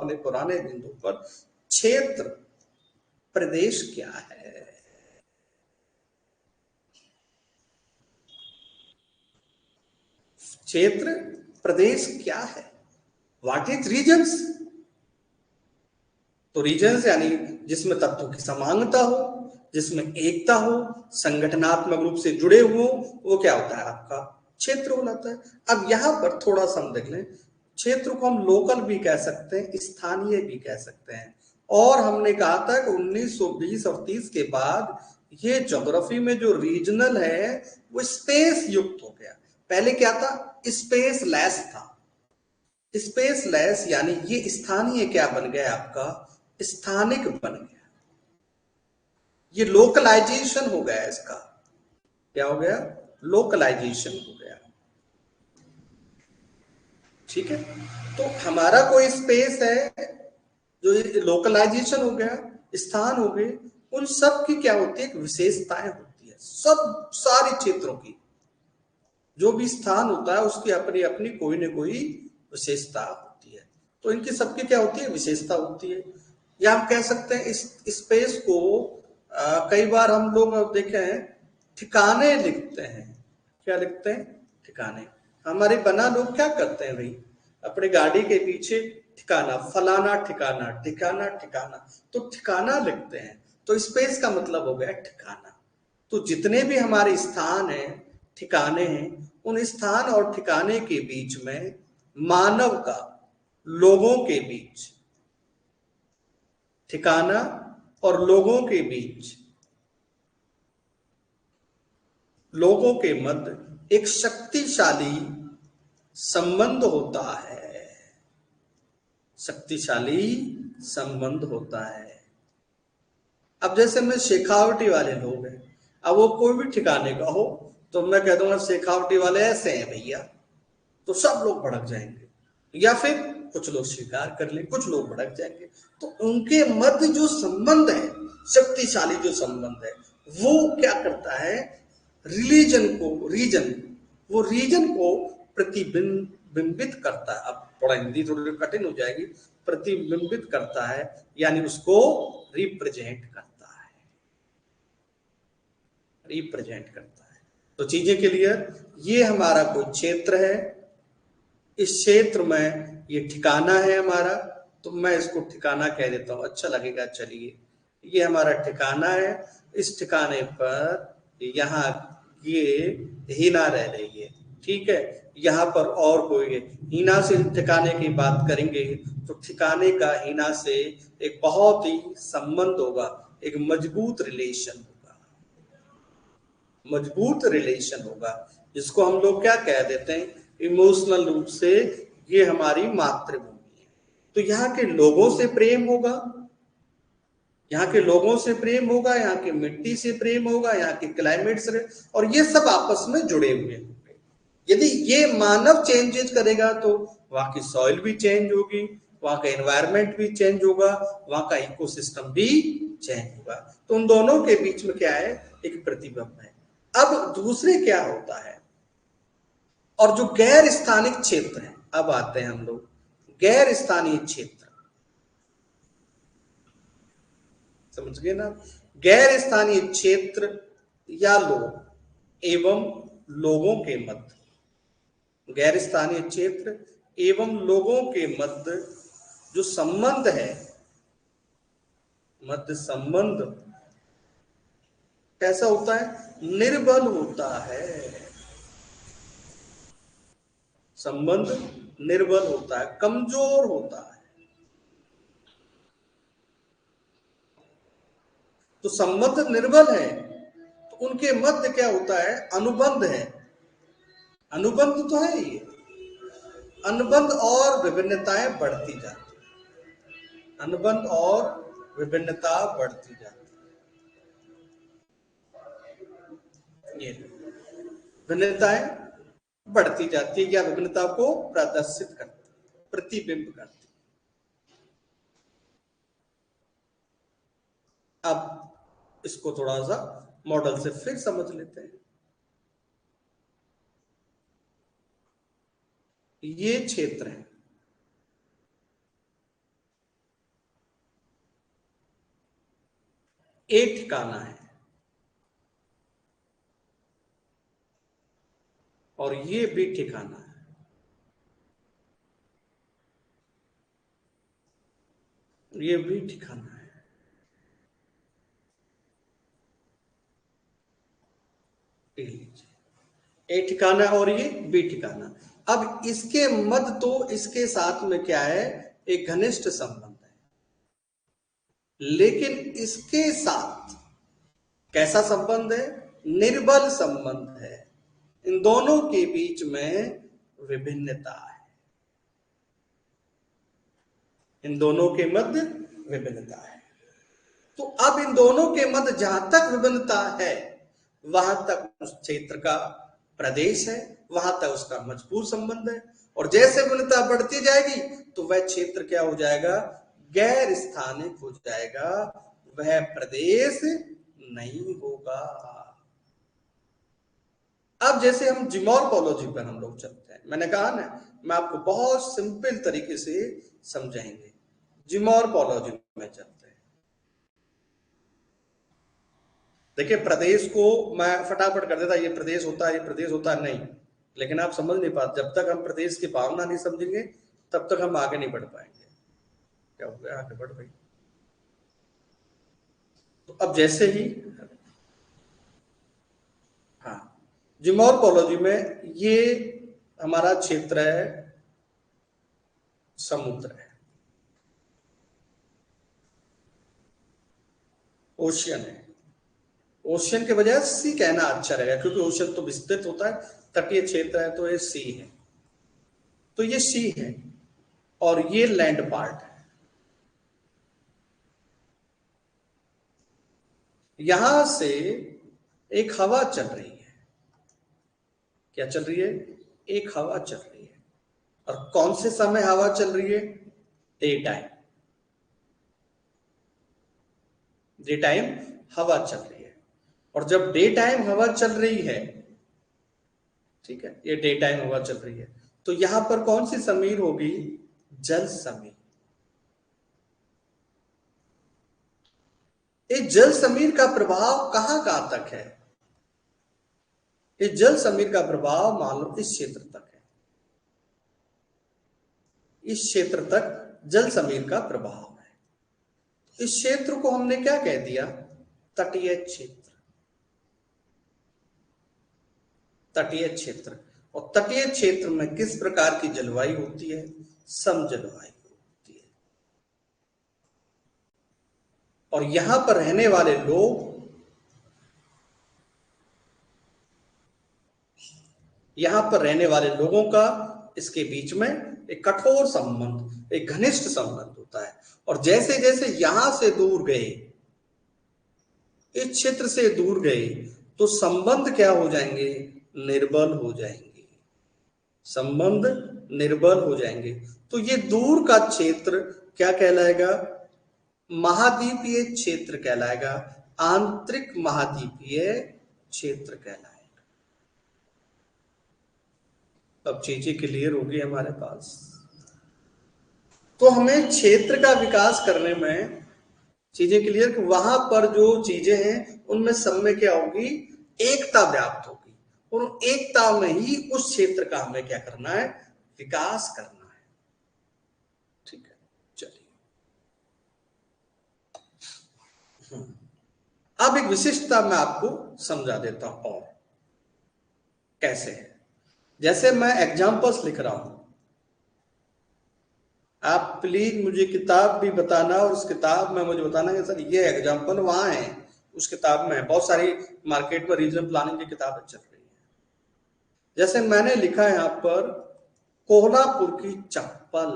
अपने पुराने बिंदु पर। क्षेत्र प्रदेश क्या है? क्षेत्र प्रदेश क्या है? What is regions? तो रीजन्स यानी जिसमें तत्वों की समानता हो, जिसमें एकता हो, संगठनात्मक रूप से जुड़े हुए, वो क्या होता है? आपका क्षेत्र होता है। अब यहां पर थोड़ा सा हम देख लें, क्षेत्र को हम लोकल भी कह सकते हैं, स्थानीय भी कह सकते हैं। और हमने कहा था कि 1920 और 30 के बाद ये ज्योग्राफी में जो रीजनल है वो स्पेस युक्त हो गया। पहले क्या था? स्पेस लेस था। स्पेस लेस यानी ये स्थानीय क्या बन गया? आपका स्थानिक बन गया। ये लोकलाइजेशन हो गया। इसका क्या हो गया? लोकलाइजेशन हो गया। ठीक है, तो हमारा कोई स्पेस है जो लोकलाइजेशन हो गया, स्थान हो गए, उन सब की क्या होती है? एक विशेषताएं होती है। सब सारे क्षेत्रों की जो भी स्थान होता है उसकी अपनी अपनी कोई ना कोई विशेषता होती है। तो इनकी सबकी क्या होती है? विशेषता होती है। या हम कह सकते हैं इस स्पेस को कई बार हम लोग देखें ठिकाने लिखते हैं। क्या लिखते हैं? ठिकाने। हमारे बना लोग क्या करते हैं भाई? अपने गाड़ी के पीछे ठिकाना, फलाना ठिकाना, ठिकाना ठिकाना, तो ठिकाना लिखते हैं। तो स्पेस का मतलब हो गया ठिकाना। तो जितने भी हमारे स्थान हैं, ठिकाने हैं, उन स्थान और ठिकाने के बीच में मानव का, लोगों के बीच, ठिकाना और लोगों के बीच, लोगों के मध्य एक शक्तिशाली संबंध होता है। शक्तिशाली संबंध होता है। अब जैसे में शेखावटी वाले लोग हैं, अब वो कोई भी ठिकाने का हो तो मैं कह दूंगा शेखावटी वाले ऐसे हैं भैया, तो सब लोग भड़क जाएंगे। या फिर कुछ लोग स्वीकार कर ले, कुछ लोग भड़क जाएंगे। तो उनके मध्य जो संबंध है, शक्तिशाली जो संबंध है, वो क्या करता है? रिलीजन को, रीजन, वो रीजन को प्रतिबिंबित करता है। अब थोड़ा हिंदी थोड़ी कठिन हो जाएगी। प्रतिबिंबित करता है यानी उसको रिप्रेजेंट करता है। रिप्रेजेंट करता है। तो चीजें क्लियर? ये हमारा कोई क्षेत्र है, इस क्षेत्र में ये ठिकाना है हमारा, तो मैं इसको ठिकाना कह देता हूं, अच्छा लगेगा। चलिए, ये हमारा ठिकाना है। इस ठिकाने पर यहाँ ये हीना रह रही है। ठीक है, यहाँ पर और कोई है। हीना से ठिकाने की बात करेंगे तो ठिकाने का हीना से एक बहुत ही संबंध होगा, एक मजबूत रिलेशन होगा। मजबूत रिलेशन होगा, जिसको हम लोग क्या कह देते हैं? इमोशनल रूप से ये हमारी मातृभूमि है। तो यहाँ के लोगों से प्रेम होगा, यहाँ के लोगों से प्रेम होगा, यहाँ की मिट्टी से प्रेम होगा, यहाँ के क्लाइमेट से, और ये सब आपस में जुड़े हुए होंगे। यदि ये मानव चेंजेस करेगा तो वहां की सॉइल भी चेंज होगी, वहां का एनवायरमेंट भी चेंज होगा, वहां का इकोसिस्टम भी चेंज होगा। तो उन दोनों के बीच में क्या है? एक प्रतिबिंब है। अब दूसरे क्या होता है? और जो गैर स्थानिक क्षेत्र है, अब आते हैं हम लोग गैर स्थानीय क्षेत्र। समझ गए ना? गैर स्थानीय क्षेत्र या लोग एवं लोगों के मध्य, गैर स्थानीय क्षेत्र एवं लोगों के मध्य जो संबंध है, मध्य संबंध कैसा होता है? निर्बल होता है। संबंध निर्बल होता है, कमजोर होता है। तो संबंध निर्बल है तो उनके मध्य क्या होता है? अनुबंध है। अनुबंध तो है ही, अनुबंध और विभिन्नताएं बढ़ती जाती है। अनुबंध और विभिन्नता बढ़ती जाती है। ये भिन्नताएं बढ़ती जाती है या विभिन्नता को प्रदर्शित करती, प्रतिबिंब करती। अब इसको थोड़ा सा मॉडल से फिर समझ लेते हैं। ये क्षेत्र है, ए ठिकाना है और ये बी ठिकाना है। ये बी ठिकाना है। ए लीजिए, ए ठिकाना और ये बी ठिकाना। अब इसके मध्य तो इसके साथ में क्या है, एक घनिष्ठ संबंध है, लेकिन इसके साथ कैसा संबंध है, निर्बल संबंध है। इन दोनों के बीच में विभिन्नता है, इन दोनों के मध्य विभिन्नता है। तो अब इन दोनों के मध्य जहां तक विभिन्नता है वहां तक उस क्षेत्र का प्रदेश है, वहां तक उसका मजबूत संबंध है। और जैसे विभिन्नता बढ़ती जाएगी तो वह क्षेत्र क्या हो जाएगा, गैर स्थानिक हो जाएगा, वह प्रदेश नहीं होगा। अब जैसे हम जिमोर्फोलॉजी पर हम लोग चलते हैं, मैंने कहा ना, मैं आपको बहुत सिंपल तरीके से समझाएंगे। जिमोर्फोलॉजी में चलते हैं। देखिए, प्रदेश को मैं फटाफट कर देता, ये प्रदेश होता है, ये प्रदेश होता है, नहीं, लेकिन आप समझ नहीं पाते। जब तक हम प्रदेश की भावना नहीं समझेंगे तब तक हम आगे नहीं बढ़ पाएंगे। क्या हो गया, आगे बढ़ गई। तो अब जैसे ही, हाँ, जिमोर्फोलॉजी में ये हमारा क्षेत्र है, समुद्र है, ओशियन है। ओशियन के बजाय सी कहना अच्छा रहेगा, क्योंकि ओशियन तो विस्तृत होता है, तटीय क्षेत्र है तो ये सी है। तो ये सी है और ये लैंड पार्ट है। यहां से एक हवा चल रही है। क्या चल रही है, एक हवा चल रही है। और कौन से समय हवा चल रही है, डे टाइम। डे टाइम हवा चल रही है। और जब डे टाइम हवा चल रही है, ठीक है, ये डे टाइम हवा चल रही है, तो यहां पर कौन सी समीर होगी, जल समीर। ये जल समीर का प्रभाव कहां तक है, ये जल समीर का प्रभाव मान लो इस क्षेत्र तक है। इस क्षेत्र तक जल समीर का प्रभाव है। इस क्षेत्र को हमने क्या कह दिया, तटीय क्षेत्र। तटीय क्षेत्र। और तटीय क्षेत्र में किस प्रकार की जलवायु होती है, सम जलवायु होती है। और यहां पर रहने वाले लोग, यहां पर रहने वाले लोगों का इसके बीच में एक कठोर संबंध, एक घनिष्ठ संबंध होता है। और जैसे जैसे यहां से दूर गए, इस क्षेत्र से दूर गए, तो संबंध क्या हो जाएंगे, निर्बल हो जाएंगे। संबंध निर्बल हो जाएंगे। तो ये दूर का क्षेत्र क्या कहलाएगा, महाद्वीपीय क्षेत्र कहलाएगा, आंतरिक महाद्वीपीय क्षेत्र कहलाएगा। अब चीजें क्लियर होगी हमारे पास। तो हमें क्षेत्र का विकास करने में चीजें क्लियर, कि वहां पर जो चीजें हैं उनमें सब में क्या होगी, एकता व्याप्त होगी। और एकता में ही उस क्षेत्र का हमें क्या करना है, विकास करना है। ठीक है, चलिए। अब एक विशिष्टता मैं आपको समझा देता हूं, और कैसे है। जैसे मैं एग्जाम्पल्स लिख रहा हूं, आप प्लीज मुझे किताब भी बताना, और उस किताब में मुझे बताना कि सर ये एग्जाम्पल वहां है, उस किताब में है। बहुत सारी मार्केट में रीजनल प्लानिंग की किताबें चल रही है। जैसे मैंने लिखा है यहां पर, कोल्हापुर की चप्पल।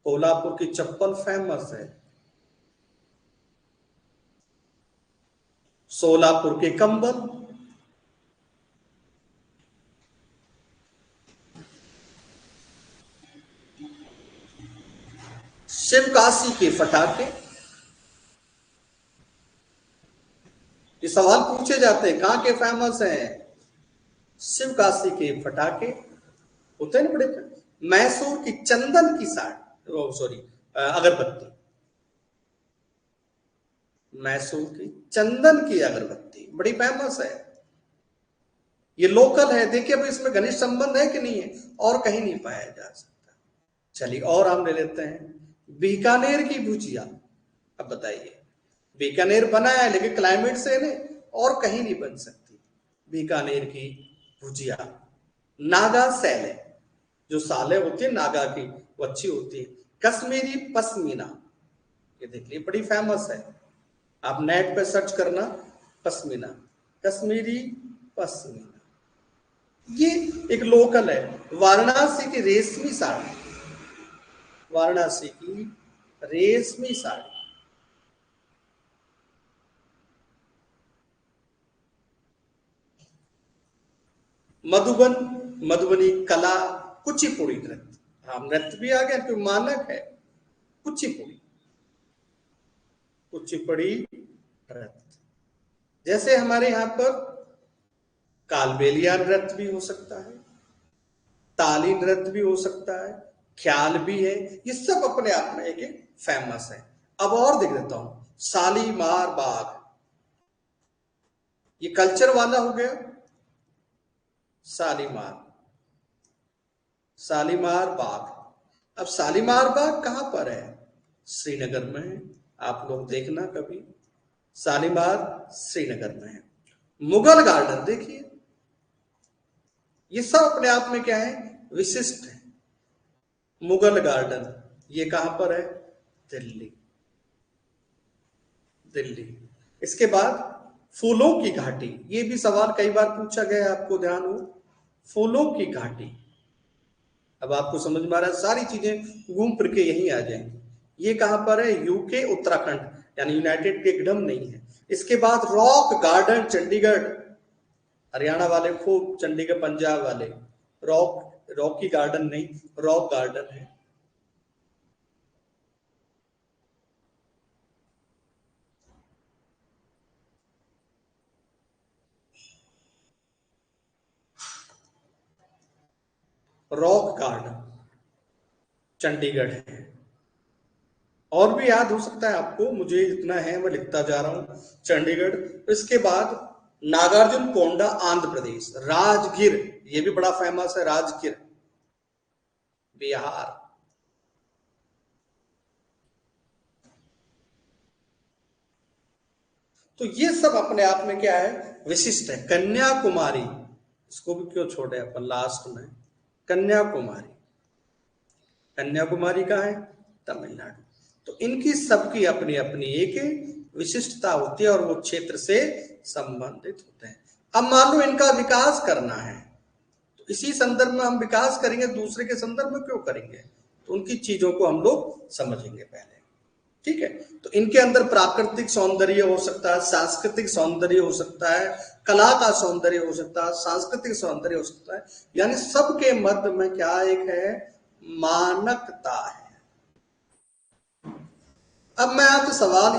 कोल्हापुर की चप्पल फेमस है। सोलापुर के कंबल, शिवकाशी के फटाके। ये सवाल पूछे जाते हैं, कहां के फेमस हैं, शिवकाशी के फटाके होते हैं ना बड़े। मैसूर की चंदन की साड़ी, सॉरी, अगरबत्ती। मैसूर की चंदन की अगरबत्ती बड़ी फेमस है, ये लोकल है। देखिए अब इसमें घनिष्ठ संबंध है कि नहीं है, और कहीं नहीं पाया जा सकता। चलिए और हम ले लेते हैं बीकानेर की भुजिया। अब बताइए, बीकानेर बना है लेकिन क्लाइमेट से नहीं, और कहीं नहीं बन सकती बीकानेर की भुजिया। नागा सैले, जो साले होती है नागा की, वो अच्छी होती है। कश्मीरी पश्मीना, ये देख लीजिए बड़ी फेमस है, आप नेट पे सर्च करना पश्मीना, कश्मीरी पश्मीना, ये एक लोकल है। वाराणसी की रेशमी साड़ी, वाराणसी की रेशमी साड़ी। मधुबन, मधुबनी कला, कुचिपुड़ी नृत्य, हाँ नृत्य भी आ गया क्योंकि मानक है कुचिपुड़ी, कुचिपुड़ी नृत्य। जैसे हमारे यहाँ पर कालबेलिया नृत्य भी हो सकता है, ताली नृत्य भी हो सकता है, ख्याल भी है, ये सब अपने आप में एक फेमस है। अब और देख देता हूं, शालीमार बाग, ये कल्चर वाला हो गया। शालीमार, शालीमार बाग। अब शालीमार बाग कहां पर है? श्रीनगर में है, आप लोग देखना कभी, शालीमार श्रीनगर में है। मुगल गार्डन देखिए, ये सब अपने आप में क्या है, विशिष्ट है। मुगल गार्डन ये कहां पर है? दिल्ली, दिल्ली। इसके बाद फूलों की घाटी, ये भी सवाल कई बार पूछा गया, आपको ध्यान हो, फूलों की घाटी। अब आपको समझ में आ रहा है, सारी चीजें घूम फिर के यहीं आ जाएंगी। ये कहां पर है? यूके उत्तराखंड, यानी यूनाइटेड किंगडम नहीं है। इसके बाद रॉक गार्डन चंडीगढ़, हरियाणा वाले खूब, चंडीगढ़ पंजाब वाले, रॉकी गार्डन नहीं, रॉक गार्डन है। रॉक गार्डन चंडीगढ़ है। और भी याद हो सकता है आपको, मुझे इतना है मैं लिखता जा रहा हूं, चंडीगढ़। इसके बाद नागार्जुन कोंडा आंध्र प्रदेश, राजगिर ये भी बड़ा फेमस है, राजगिर बिहार। तो ये सब अपने आप में क्या है, विशिष्ट है। कन्याकुमारी, इसको भी क्यों छोड़े अपन लास्ट में, कन्याकुमारी, कन्याकुमारी का है तमिलनाडु। तो इनकी सबकी अपनी अपनी एक विशिष्टता होती है और वो क्षेत्र से संबंधित होते हैं। अब मान लो इनका विकास करना है, तो इसी संदर्भ में हम विकास करेंगे, दूसरे के संदर्भ में क्यों करेंगे? तो उनकी चीजों को हम लोग समझेंगे पहले, ठीक है। तो इनके अंदर प्राकृतिक सौंदर्य हो सकता है, सांस्कृतिक सौंदर्य हो सकता है, कला का सौंदर्य हो सकता है, सांस्कृतिक सौंदर्य हो सकता है, यानी सबके मध्य में क्या एक है, मानकता है। अब मैं आपसे सवाल